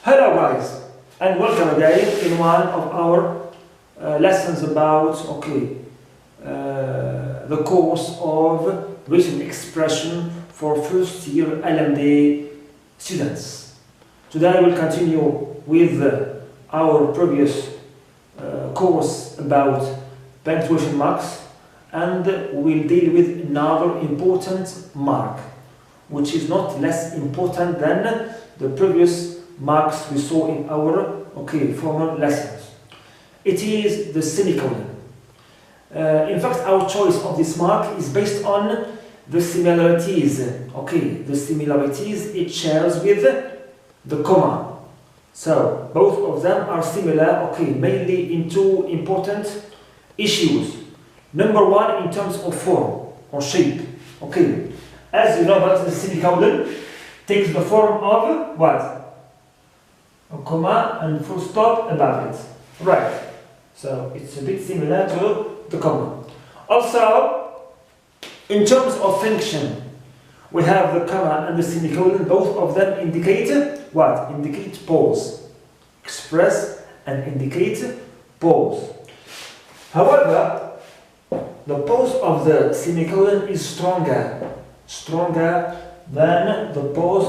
Hello guys, and welcome again in one of our lessons about the course of written expression for first year Lamdjed students. Today we'll continue with our previous course about punctuation marks, and we'll deal with another important mark which is not less important than the previous marks we saw in our former lessons. It is the semicolon. In fact, our choice of this mark is based on the similarities. The similarities it shares with the comma. So both of them are similar. Mainly in two important issues. Number one, in terms of form or shape. As you know, about the semicolon takes the form of what? A comma and full stop above it. Right. So it's a bit similar to the comma. Also, in terms of function, we have the comma and the semicolon. Both of them indicate what? Indicate pause. Express and indicate pause. However, the pause of the semicolon is stronger than the pause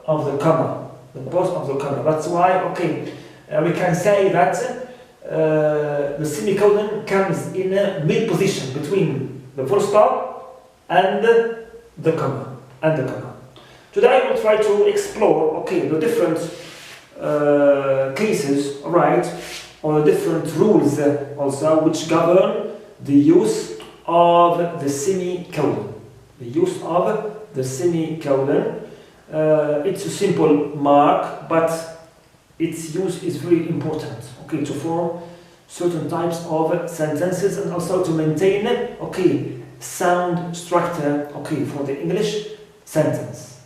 of the comma. The pause of the comma. That's why, we can say that the semicolon comes in a mid position between the full stop and the comma. Today we'll try to explore, the different cases, right, or the different rules also which govern the use of the semicolon. The use of the semicolon. It's a simple mark, but its use is very important, to form certain types of sentences and also to maintain, sound structure, for the English sentence.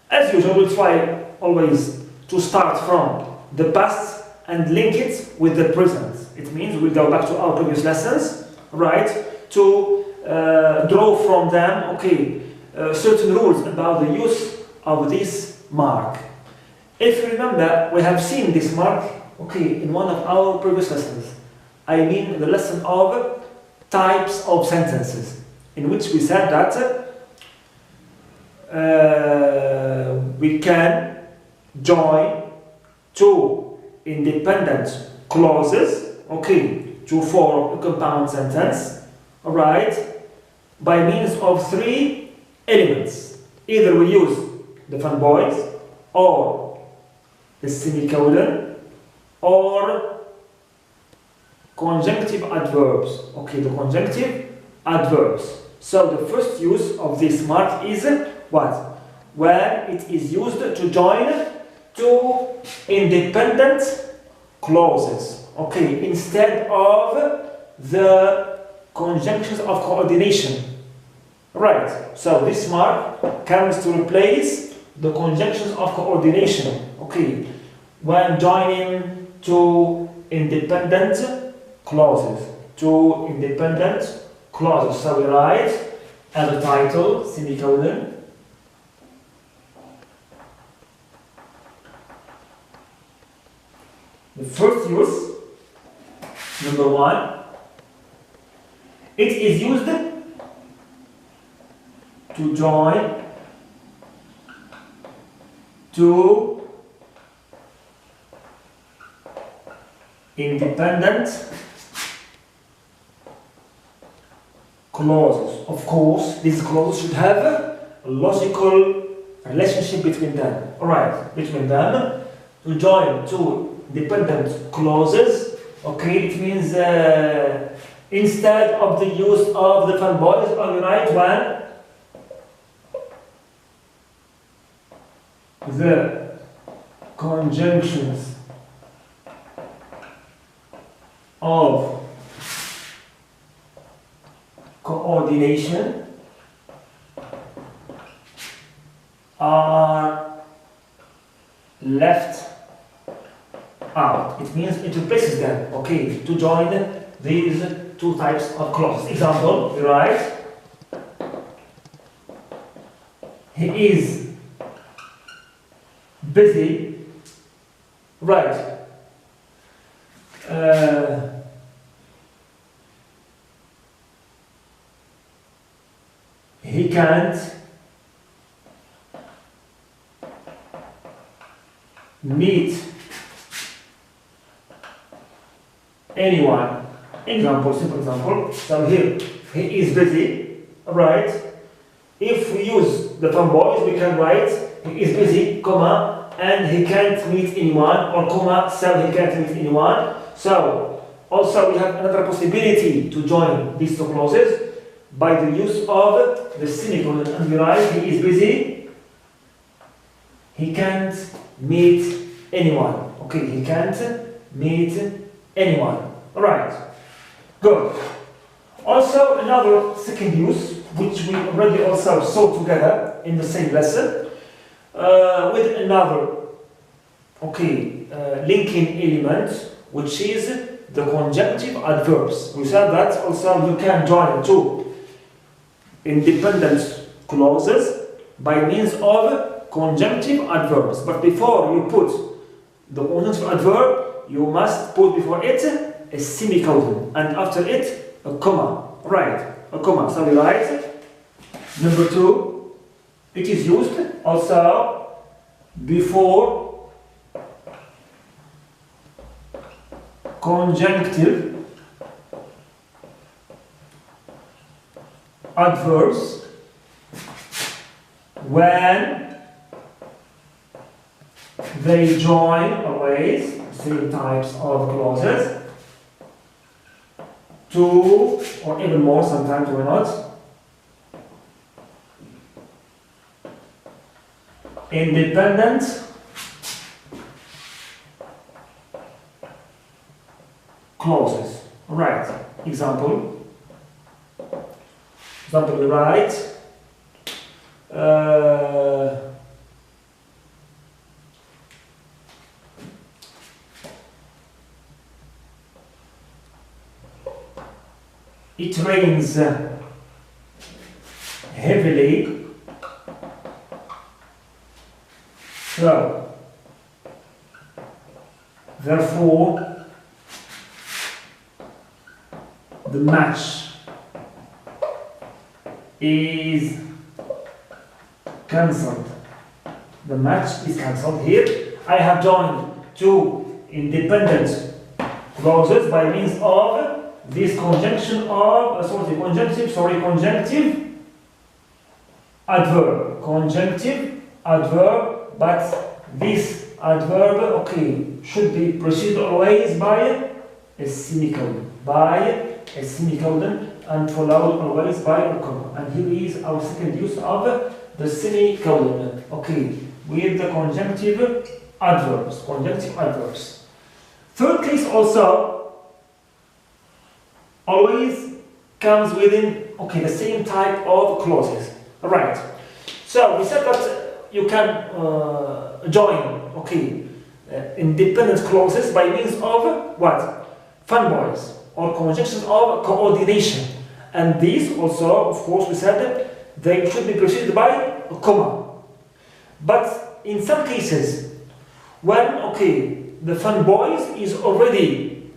As usual, we'll try always to start from the past and link it with the present. It means we'll go back to our previous lessons, right, to draw from them, certain rules about the use of this mark. If you remember, we have seen this mark in one of our previous lessons. I mean the lesson of types of sentences, in which we said that we can join two independent clauses to form a compound sentence, alright, by means of three elements. Either we use the fanboys, or the semicolon, or conjunctive adverbs. The conjunctive adverbs. So the first use of this mark is what? When it is used to join two independent clauses. Instead of the conjunctions of coordination. Right. So this mark comes to replace the conjunctions of coordination, when joining two independent clauses. So we write as a title, semicolon, the first use, number one, it is used to join two independent clauses. Of course, these clauses should have a logical relationship between them. Alright, between them, to join two independent clauses, it means instead of the use of the fanboys, on the right one, the conjunctions of coordination are left out. It means it replaces them, to join these two types of clauses. Example, we write, he is busy Right. He can't meet anyone. Example, simple example. So here, he is busy, right? If we use the fun boys, we can write he is busy, comma, and he can't meet anyone, or comma, so he can't meet anyone. So also we have another possibility to join these two clauses by the use of the semicolon, and we write he is busy, he can't meet anyone. Okay, he can't meet anyone. Alright, good. Also another second use, which we already also saw together in the same lesson, with another linking element, which is the conjunctive adverbs. We said that also you can join two independent clauses by means of conjunctive adverbs. But before you put the conjunctive adverb, you must put before it a semicolon and after it a comma. Right, a comma. So we write number 2. It is used also before conjunctive adverbs when they join always same types of clauses, 2 or even more sometimes, why not? Independent clauses. Right. Example. We write it rains heavily, so therefore the match is cancelled. The match is cancelled. Here I have joined two independent clauses by means of this conjunction of conjunctive adverb, but this adverb should be preceded always by a semicolon, and followed always by a comma. And here is our second use of the semicolon, with the conjunctive adverbs. Third case also always comes within the same type of clauses. Alright. So we said that you can join independent clauses by means of what? Fun boys or conjunctions of coordination. And these also, of course, we said that they should be preceded by a comma. But in some cases, when the fun boys is already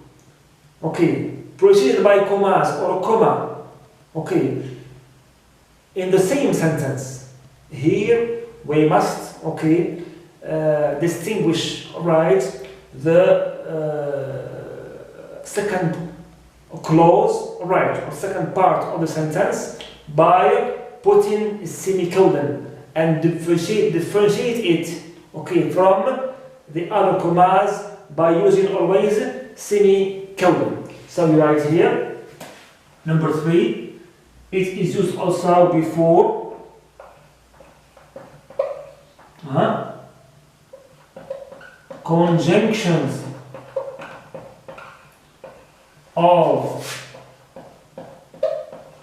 preceded by commas or a comma, in the same sentence, here we must distinguish the second clause, or second part of the sentence by putting a semicolon and differentiate it from the other commas by using always semicolon. So we write here number 3. It is used also before conjunctions of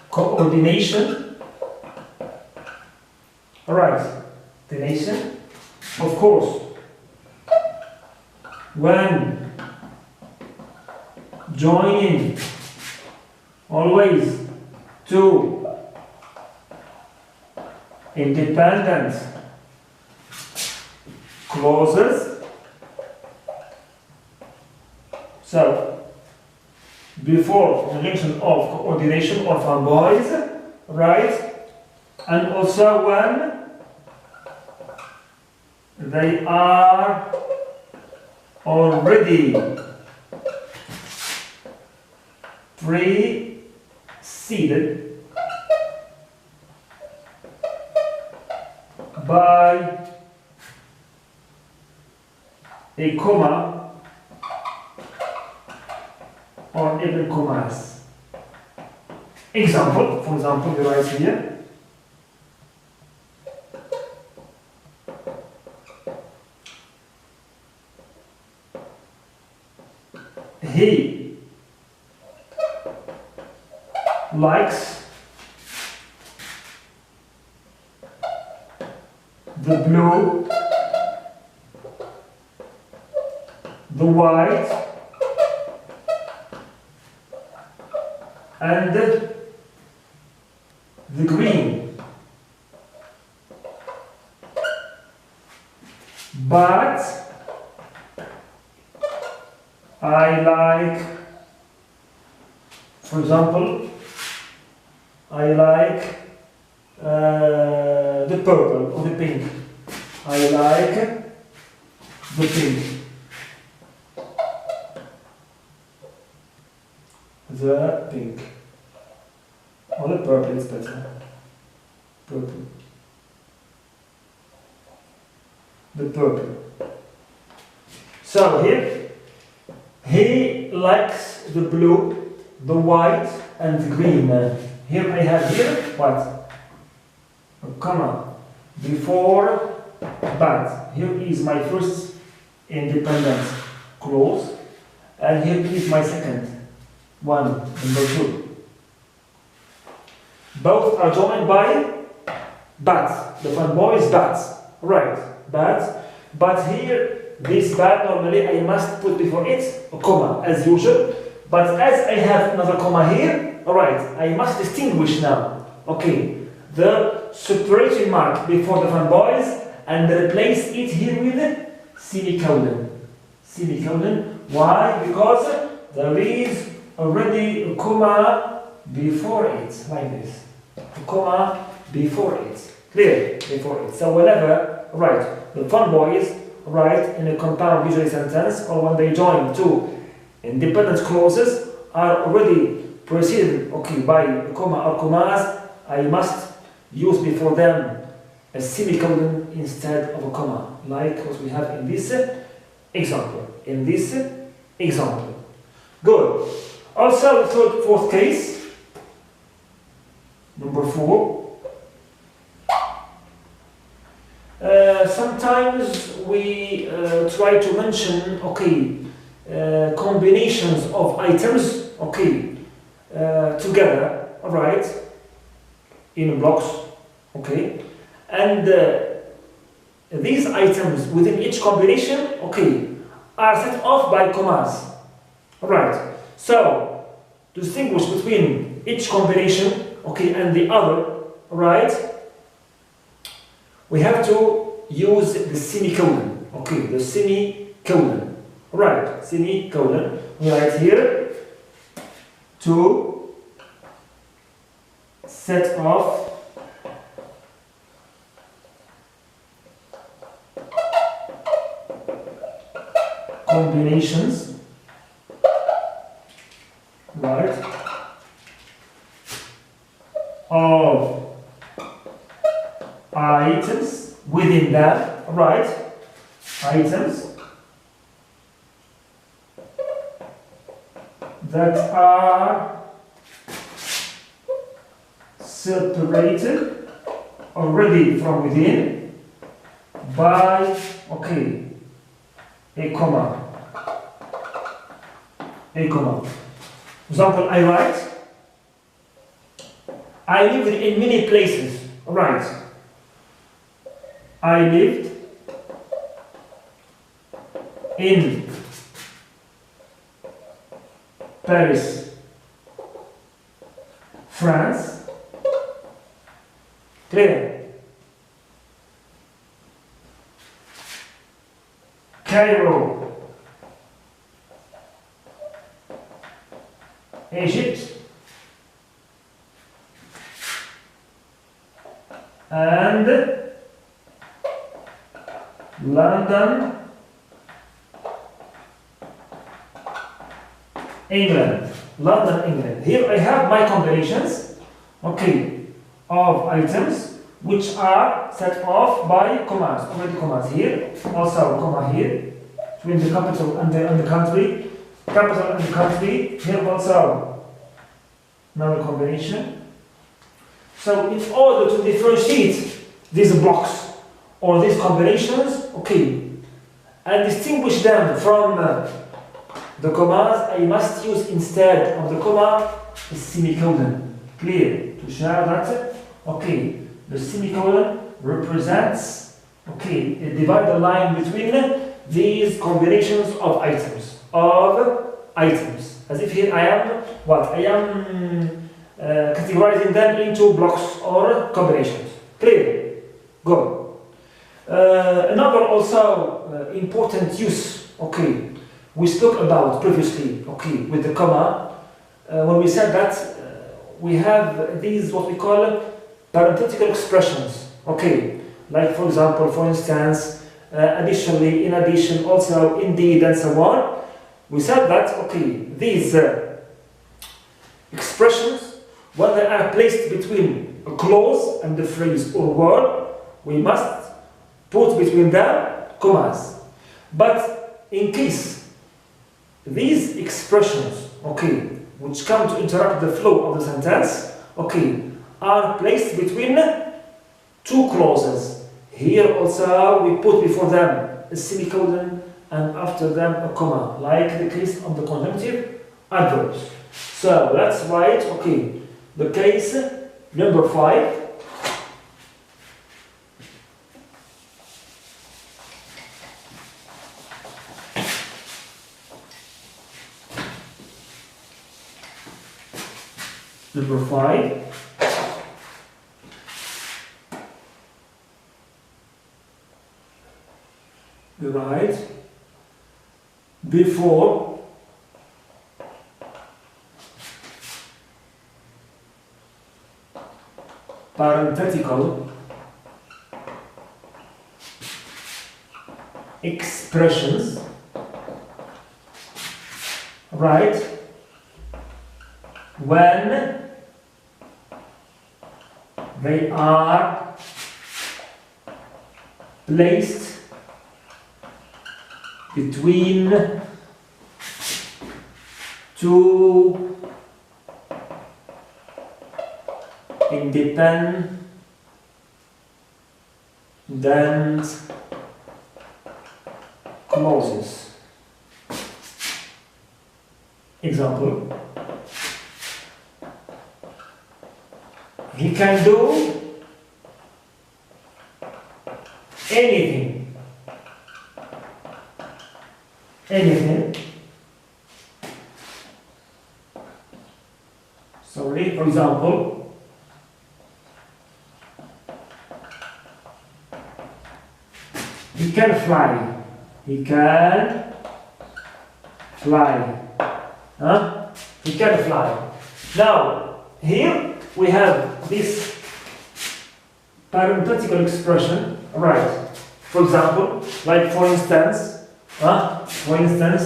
coordination. Coordination. Of course, when joining always two independent clauses So, before the mention of coordination or fanboys, right? And also when they are already preceded by a comma or even commas. Example, for example, we write here. He likes the blue, the white, and the green. But I like, for example, I like the purple or the pink. I like the pink. The pink. Or the purple is better. Purple. The purple. So here, he likes the blue, the white, and the green. Here I have what? A comma before but. Here is my first independent clause, and here is my second one, number 2. Both are joined by but. The fanboy is but, right? But here. This but normally I must put before it a comma as usual, but as I have another comma here, alright, I must distinguish now, okay, the separation mark before the fanboys and replace it here with semicolon. Semicolon. Why? Because there is already a comma before it, like this. A comma before it. Clear? Before it. So whenever, right, the fanboys right in a compound visual sentence or when they join two independent clauses are already preceded by a comma or commas, I must use before them a semicolon instead of a comma, like what we have in this example. Good. Also the fourth case, number 4. Sometimes we try to mention, combinations of items, together, right, in blocks, and these items within each combination, are set off by commas, right. So, to distinguish between each combination, and the other, right, we have to use the semicolon, the semicolon, right, semicolon, we write here, to set off combinations, right, of items within that, right, items that are separated already from within by, a comma. For example, I write, I lived in many places, right. I lived in Paris, France, clear, Cairo, Egypt and London, England. London, England. Here I have my combinations, okay, of items which are set off by commas. Already commas here, also comma here, between the capital and the country. Capital and the country, here also another combination. So in order to differentiate these blocks or these combinations, okay, and distinguish them from the commas, I must use instead of the comma a semicolon. Clear? To show that, okay, the semicolon represents, okay, a divider line between these combinations of items. As if here I am, what? I am categorizing them into blocks or combinations. Clear? Go. Another also important use, okay, we spoke about previously, okay, with the comma, when we said that we have these what we call parenthetical expressions, okay, like for example, for instance, additionally, in addition, also, indeed, and so on. We said that, okay, these expressions, when they are placed between a clause and the phrase or word, we must put between them commas. But in case these expressions, okay, which come to interrupt the flow of the sentence, okay, are placed between two clauses, here also we put before them a semicolon and after them a comma, like the case of the conjunctive adverbs. So let's write, okay, the case number 5. Number 5. You write before parenthetical expressions, right, when they are placed between two independent clauses. Example: he can do anything. Sorry, for example, he can fly. He can fly. Huh? He can fly. Now, here we have this parenthetical expression, right? For example, like for instance,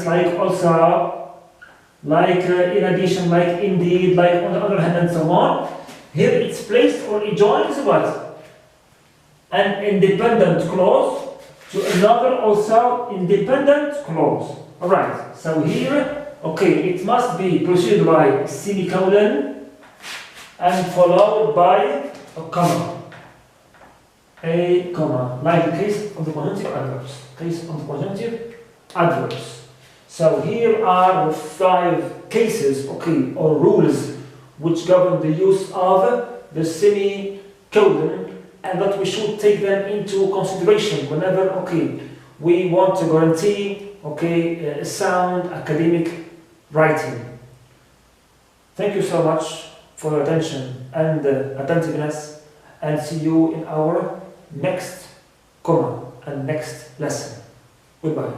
like also, like in addition, like indeed, like on the other hand, and so on. Here it's placed or it joins what? An independent clause to another also independent clause. Alright, so here, okay, it must be preceded by a semicolon and followed by a comma. A comma, like the case of the conjunctive adverbs. Case of the conjunctive adverbs. So here are the 5 cases, okay, or rules which govern the use of the semicolon, and that we should take them into consideration whenever, okay, we want to guarantee, okay, sound academic writing. Thank you so much for your attention and attentiveness, and see you in our next comma and next lesson. Goodbye.